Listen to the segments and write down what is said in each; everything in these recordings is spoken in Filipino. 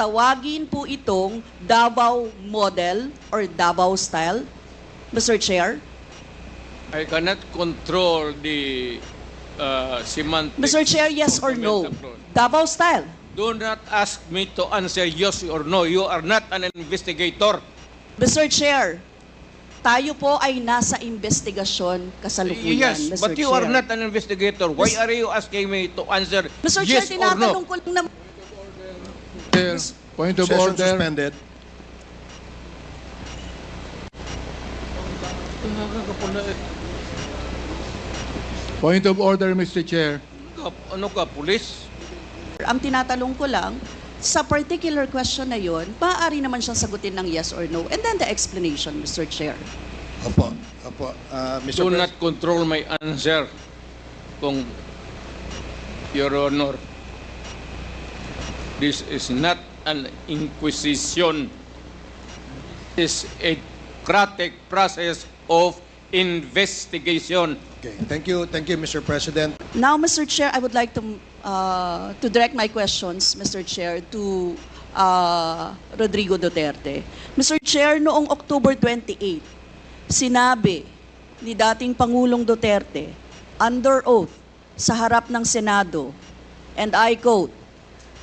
tawagin po itong Davao model or Davao style? Mr. Chair? I cannot control the semantics. Mr. Chair, yes of or the no? metaphor. Davao style? Do not ask me to answer yes or no. You are not an investigator. Mr. Chair, tayo po ay nasa investigasyon kasalukuyan, Yes, Mr. but you Chair. are not an investigator. Why are you asking me to answer Mr. Chair, yes or no? tinatanong ko lang naman. Chair, point of Session order. suspended. Point of order, Mr. Chair. Ano ka, pulis? Ang tinatanong ko lang, sa particular question na yon, maaari naman siyang sagutin ng yes or no. And then the explanation, Mr. Chair. Opo. Mr. Do Pres- not control my answer, kung Your Honor. This is not an inquisition. This is a democratic process of investigation. Okay. Thank you, Mr. President. Now, Mr. Chair, I would like to direct my questions, Mr. Chair, to Rodrigo Duterte. Mr. Chair, noong October 28, sinabi ni dating Pangulong Duterte, under oath, sa harap ng Senado, and I quote,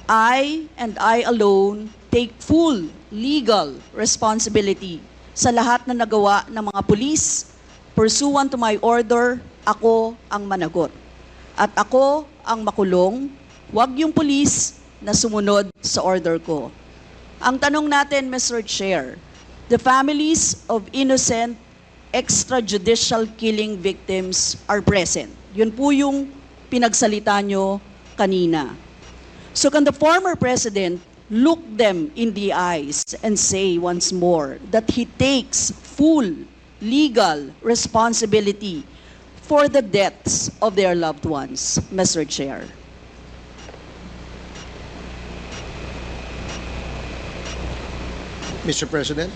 I and I alone take full legal responsibility sa lahat na nagawa ng mga pulis. Pursuant to my order, ako ang managot. At ako ang makulong, wag yung pulis na sumunod sa order ko. Ang tanong natin, Mr. Chair, the families of innocent extrajudicial killing victims are present. Yun po yung pinagsalita nyo kanina. So can the former president look them in the eyes and say once more that he takes full legal responsibility for the deaths of their loved ones, Mr. Chair? Mr. President,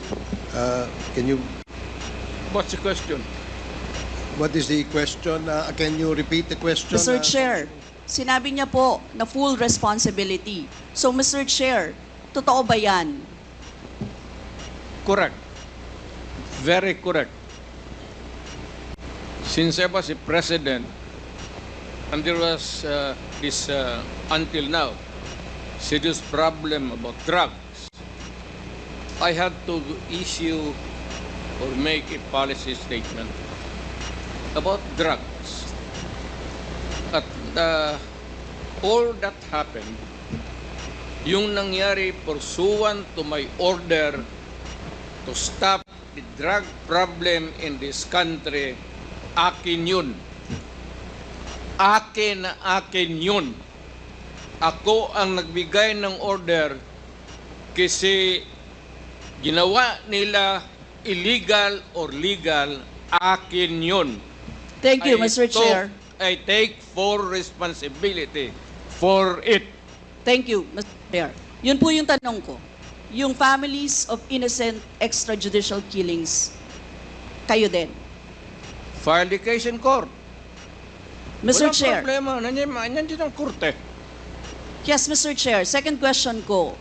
can you, What's the question? what is the question? Can you repeat the question? Mr. Chair, sinabi niya po na full responsibility. So, Mr. Chair, totoo ba yan? Correct. Very correct. Since I was a president, and there was this, until now, serious problem about drugs, I had to issue or make a policy statement about drugs. At all that happened, yung nangyari pursuant to my order to stop the drug problem in this country, akin yun. Akin na akin yun. Ako ang nagbigay ng order kasi ginawa nila illegal or legal, akin yun. Thank you, Mr. Chair. I take full responsibility for it. Thank you, Mr. Chair. Yun po yung tanong ko. Yung families of innocent extrajudicial killings, kayo din. File the case in court. Mr. Walang Chair. problema. Nandiyan ang korte. Yes, Mr. Chair. Second question ko.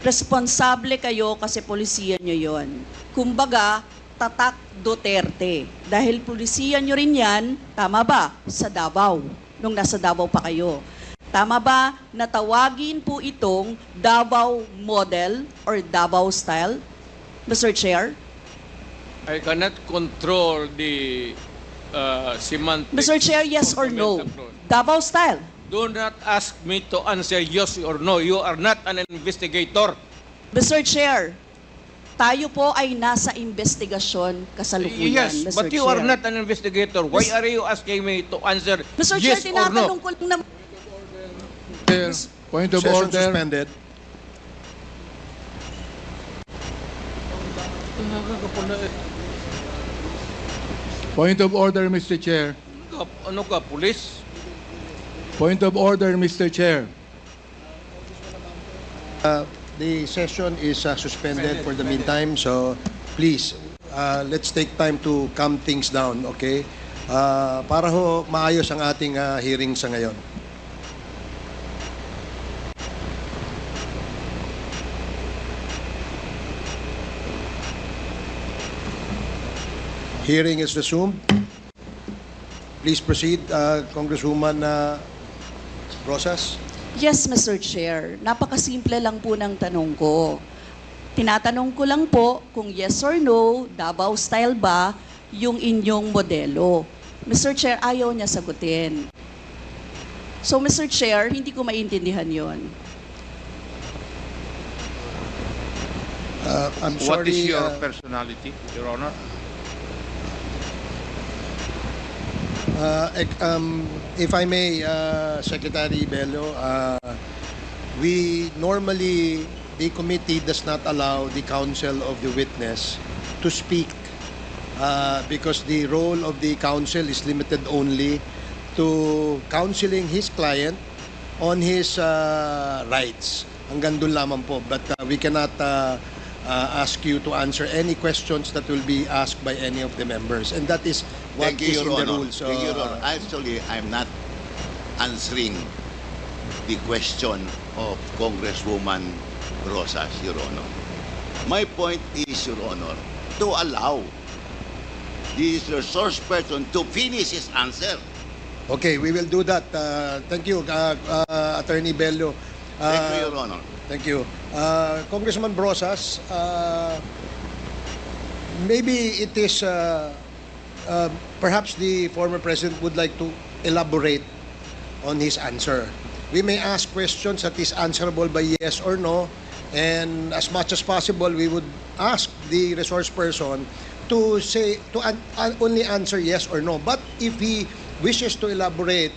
Responsable kayo kasi polisiya nyo yon. Kumbaga, tatak Duterte. Dahil polisiya nyo rin yan, tama ba? Sa Davao. Nung nasa Davao pa kayo. Tama ba na tawagin po itong Davao model or Davao style? Mr. Chair? I cannot control the semantics. Mr. Chair, yes of or the no? metaphor. Davao style? Do not ask me to answer yes or no. You are not an investigator. Mr. Chair, tayo po ay nasa investigasyon kasalukuyan, Yes, Mr. but you Chair. are not an investigator. Why are you asking me to answer Mr. yes Chair, or no? tinatanong ko lang naman. Chair, point of Session order. suspended. Point of order, Mr. Chair. Ano ka, pulis? Point of order, Mr. Chair. The session is suspended for the meantime, so please, let's take time to calm things down, okay? Para ho maayos ang ating hearing sa ngayon. Hearing is resumed. Please proceed, Congresswoman Rosas. Yes, Mr. Chair. Napakasimple lang po ng tanong ko. Tinatanong ko lang po kung yes or no, Davao style ba yung inyong modelo. Mr. Chair, ayaw niya sagutin. So, Mr. Chair, hindi ko maintindihan yon. I'm What is sorry. your personality, Your Honor? If I may, Secretary Bello, we normally, the committee does not allow the counsel of the witness to speak because the role of the counsel is limited only to counseling his client on his rights. Hanggang doon lamang po. But we cannot ask you to answer any questions that will be asked by any of the members. And that is what Thank you, is in Your the Honor. rules. Thank you, Your Honor. Actually, I'm not answering the question of Congresswoman Rosas, Your Honor. My point is, Your Honor, to allow the resource person to finish his answer. Okay, we will do that. Thank you, Attorney Bello. Thank you, Your Honor. Thank you. Congressman Brosas, maybe it is perhaps the former president would like to elaborate on his answer. We may ask questions that is answerable by yes or no, and as much as possible, we would ask the resource person to say only answer yes or no. But if he wishes to elaborate,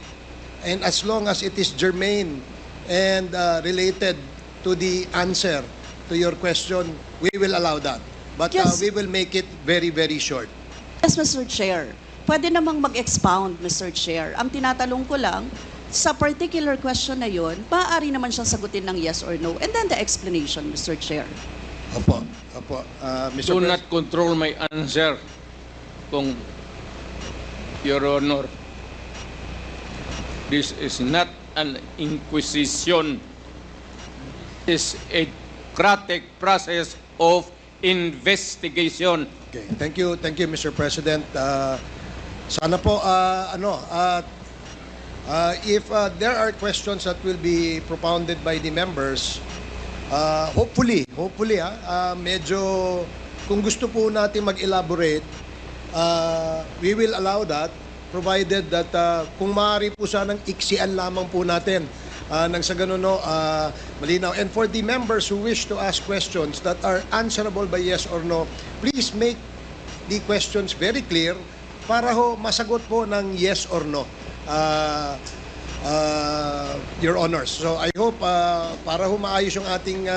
and as long as it is germane and related to the answer to your question, we will allow that. But Yes. we will make it very, very short. Yes, Mr. Chair. Pwede namang mag-expound, Mr. Chair. Ang tinatanong ko lang, sa particular question na yon, maaari naman siyang sagutin ng yes or no. And then the explanation, Mr. Chair. Opo, opo. Mr. Do Pres- not control my answer, kung Your Honor. This is not an inquisition. This is a democratic process of investigation. Okay, thank you, Mr. President. Sana po, if there are questions that will be propounded by the members, hopefully, medyo, kung gusto po natin mag-elaborate, we will allow that, provided that kung maaari po sanang iksian lamang po natin nang sa ganun, malinaw. And for the members who wish to ask questions that are answerable by yes or no, please make the questions very clear para ho masagot po ng yes or no, Your Honors. So I hope para ho maayos yung ating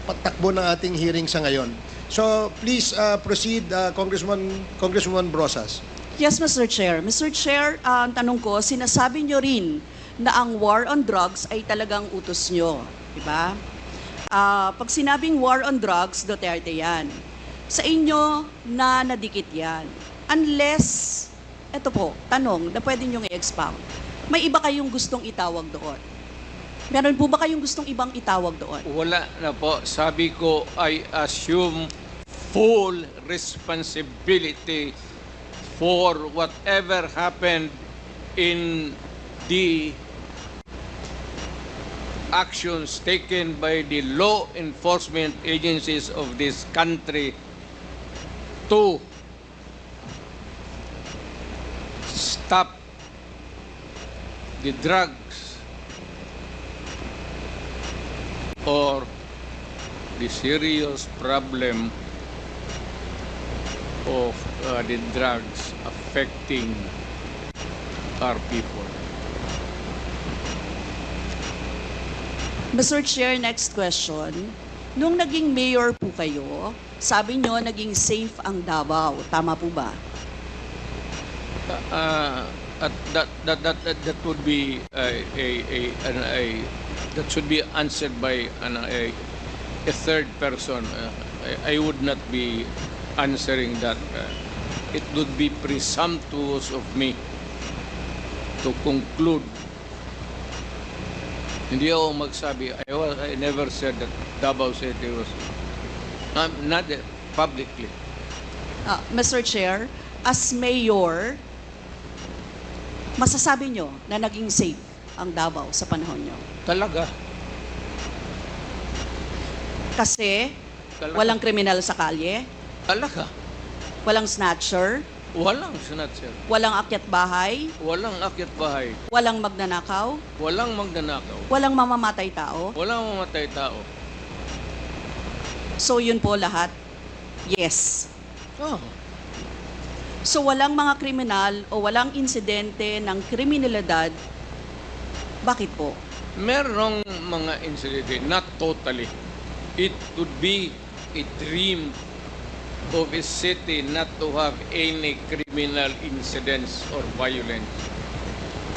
patakbo ng ating hearing sa ngayon. So please proceed, Congresswoman Brosas. Yes, Mr. Chair. Mr. Chair, ang tanong ko, sinasabi nyo rin na ang war on drugs ay talagang utos nyo. Diba? Pag sinabing war on drugs, Duterte yan. Sa inyo na nadikit yan. Unless, eto po, tanong na pwede nyo i-expound. May iba kayong gustong itawag doon? Meron po ba kayong gustong ibang itawag doon? Wala na po. Sabi ko, I assume full responsibility for whatever happened in the actions taken by the law enforcement agencies of this country to stop the drugs or the serious problem of the drugs affecting our people. Mr. Chair, next question. Nung naging mayor po kayo, sabi nyo naging safe ang Davao. Tama po ba? That would be that should be answered by a third person. I would not be answering that. It would be presumptuous of me to conclude. Hindi ako magsabi. I never said that Davao City was not publicly. Mr. Chair, as mayor, masasabi nyo na naging safe ang Davao sa panahon nyo? Talaga. Kasi Talaga. walang kriminal sa kalye, Talaga. walang snatcher, Walang snatcher. walang akyat bahay, Walang akyat bahay. walang magnanakaw, Walang magnanakaw. walang mamamatay tao. Walang mamatay tao. So yun po lahat, yes. Oh. So walang mga kriminal o walang insidente ng kriminalidad, bakit po? Merong mga incident, not totally. It would be a dream of a city not to have any criminal incidents or violence.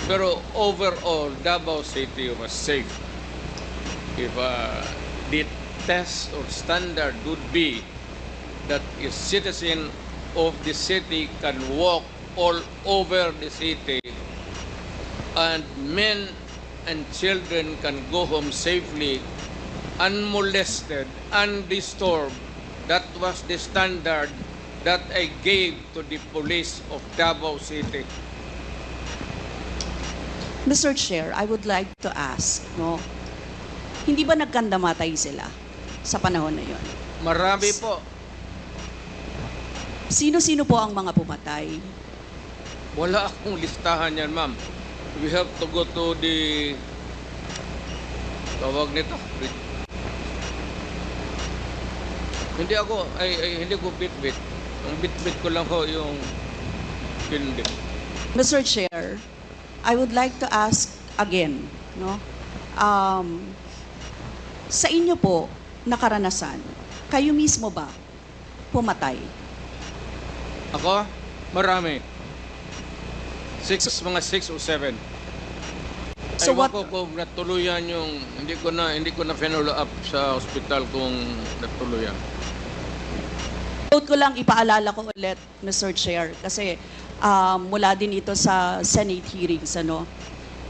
Pero overall, Davao City was safe. If the test or standard would be that a citizen of the city can walk all over the city and men and children can go home safely, unmolested, undisturbed. That was the standard that I gave to the police of Davao City. Mr. Chair, I would like to ask, no, hindi ba nagkandamatay sila sa panahon na yon? Marami po. Sino-sino po ang mga pumatay? Wala akong listahan yan, ma'am. We have to go to the tawag nito. Hindi ko bit-bit. Ang bit-bit ko lang ho yung hindi. Mr. Chair, I would like to ask again, no? Sa inyo po na karanasan, kayo mismo ba pumatay? Ako? Marami. Mga 6 o 7. So Ewan what- ko kung natuluyan yung hindi ko na follow up sa ospital kung natuluyan. Quote ko lang, ipaalala ko ulit, Mr. Chair, kasi mula din ito sa Senate hearings, ano?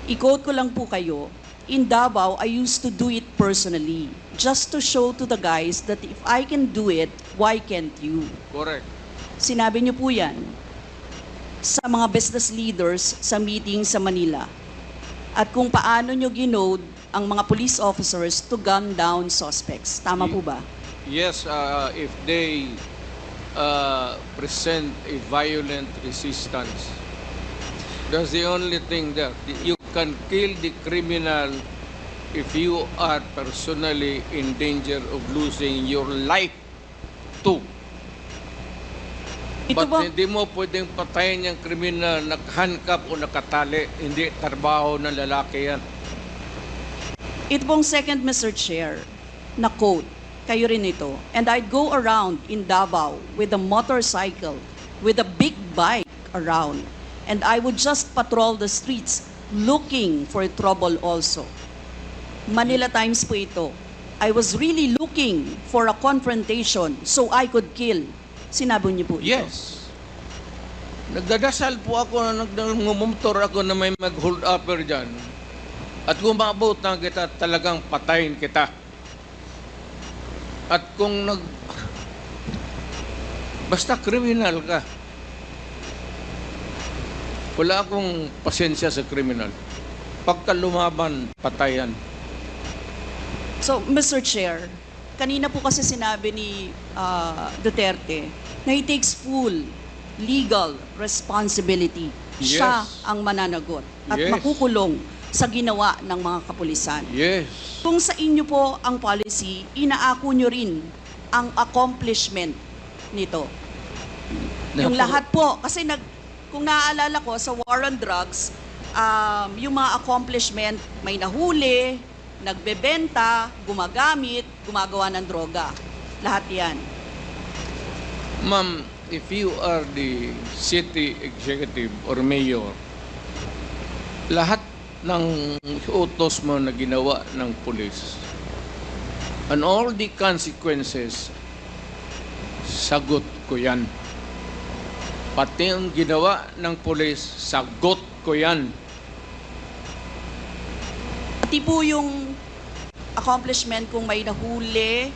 I-quote ko lang po kayo, in Davao, I used to do it personally, just to show to the guys that if I can do it, why can't you? Correct. Sinabi niyo po yan sa mga business leaders sa meeting sa Manila. At kung paano niyo ginode ang mga police officers to gun down suspects. Tama po ba? Yes, if they present a violent resistance, that's the only thing there. You can kill the criminal if you are personally in danger of losing your life too. Ito But ba, hindi mo pwedeng patayin yung kriminal nakahandcuff o nakatali. Hindi trabaho ng lalaki yan. ito pong second, Mr. Chair, na quote, kayo rin ito. And I'd go around in Davao with a motorcycle, with a big bike around, and I would just patrol the streets looking for trouble also. Manila Times po ito. I was really looking for a confrontation so I could kill. Sinabi niyo po ito. Yes. Nagdadasal po ako na nagmumumtor ako na may mag-hold upper dyan. At kung maabot na kita, talagang patayin kita. At kung basta kriminal ka, wala akong pasensya sa kriminal. Pagka lumaban, patayan. So, Mr. Chair, kanina po kasi sinabi ni Duterte na he takes full legal responsibility. Yes. Siya ang mananagot at Yes. makukulong sa ginawa ng mga kapulisan. Yes. Kung sa inyo po ang policy, inaako nyo rin ang accomplishment nito. Yung lahat po, kasi kung naaalala ko sa war on drugs, yung mga accomplishment, may nahuli, nagbebenta, gumagamit, gumagawa ng droga. Lahat yan. Ma'am, if you are the city executive or mayor, lahat ng utos mo na ginawa ng pulis and all the consequences, sagot ko yan. Pati ang ginawa ng pulis, sagot ko yan. Pati po yung accomplishment kung may nahuli,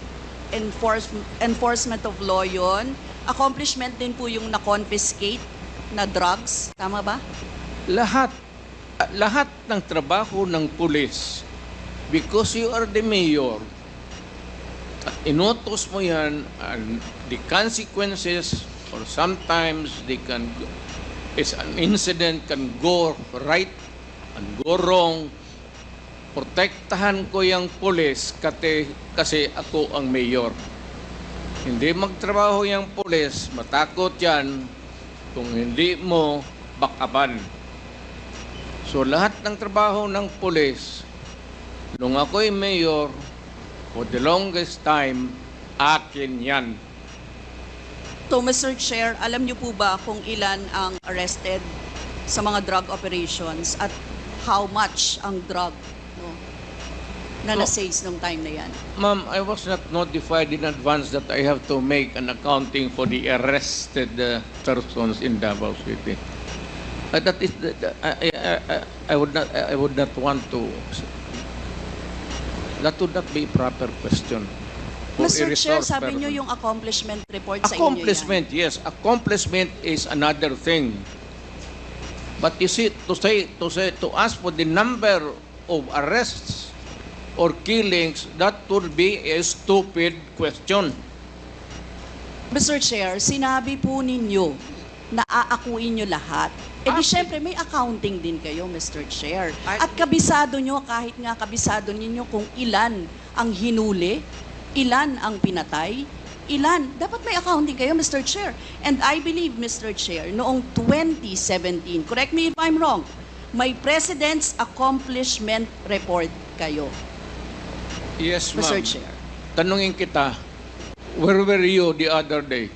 enforcement of law yun, accomplishment din po yung na-confiscate na drugs. Tama ba? Lahat ng trabaho ng pulis, because you are the mayor, inutos mo yan, and the consequences, or sometimes an incident can go right and go wrong. Protektahan ko yung pulis kasi ako ang mayor. Hindi magtrabaho yung pulis, matakot yan kung hindi mo backupan. So lahat ng trabaho ng pulis, nung ako'y mayor, for the longest time, akin yan. So, Mr. Chair, alam niyo po ba kung ilan ang arrested sa mga drug operations at how much ang drug na na-seize nung time na yan? Ma'am, I was not notified in advance that I have to make an accounting for the arrested persons in Davao City. That is, I would not want to. That would not be a proper question. For a Mr. Chair, resource sabi person. niyo yung accomplishment report sa inyo yan. Accomplishment, yes. Accomplishment is another thing. But you see, to ask for the number of arrests or killings, that would be a stupid question. Mr. Chair, sinabi po ninyo na aakuin nyo lahat. Eh di syempre may accounting din kayo, Mr. Chair. At kabisado nyo, kahit nga kabisado ninyo kung ilan ang hinuli, ilan ang pinatay, ilan. Dapat may accounting kayo, Mr. Chair. And I believe, Mr. Chair, noong 2017, correct me if I'm wrong, may President's Accomplishment Report kayo, Yes, ma'am. Mr. Chair. Tanungin kita, where were you the other day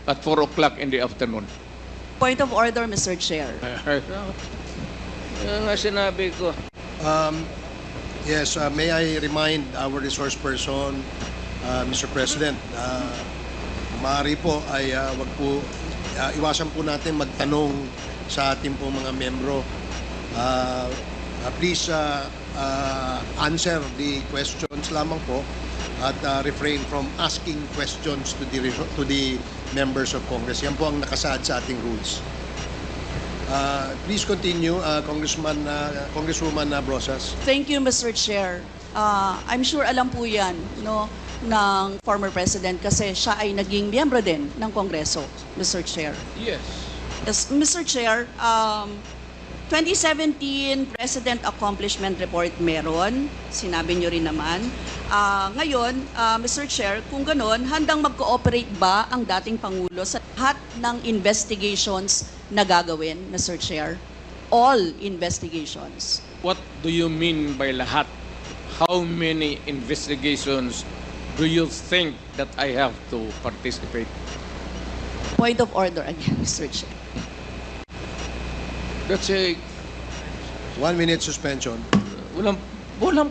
at 4 o'clock in the afternoon? Point of order, Mr. Chair. Yan nga sinabi ko. Yes, may I remind our resource person, Mr. President, maaari po ay wag po, iwasan po natin magtanong sa ating po mga membro. Please answer the questions lamang po at refrain from asking questions to the members of Congress. Yan po ang nakasaad sa ating rules. Please continue, Congresswoman Brosas. Thank you, Mr. Chair. I'm sure alam po yan no, ng former President kasi siya ay naging miyembro din ng Kongreso, Mr. Chair. Yes. Yes, Mr. Chair, 2017 President Accomplishment Report meron, sinabi nyo rin naman. Ngayon, Mr. Chair, kung ganon, handang mag-cooperate ba ang dating Pangulo sa lahat ng investigations na gagawin, Mr. Chair? All investigations. What do you mean by lahat? How many investigations do you think that I have to participate? Point of order again, Mr. Chair. That's a 1 minute suspension. walang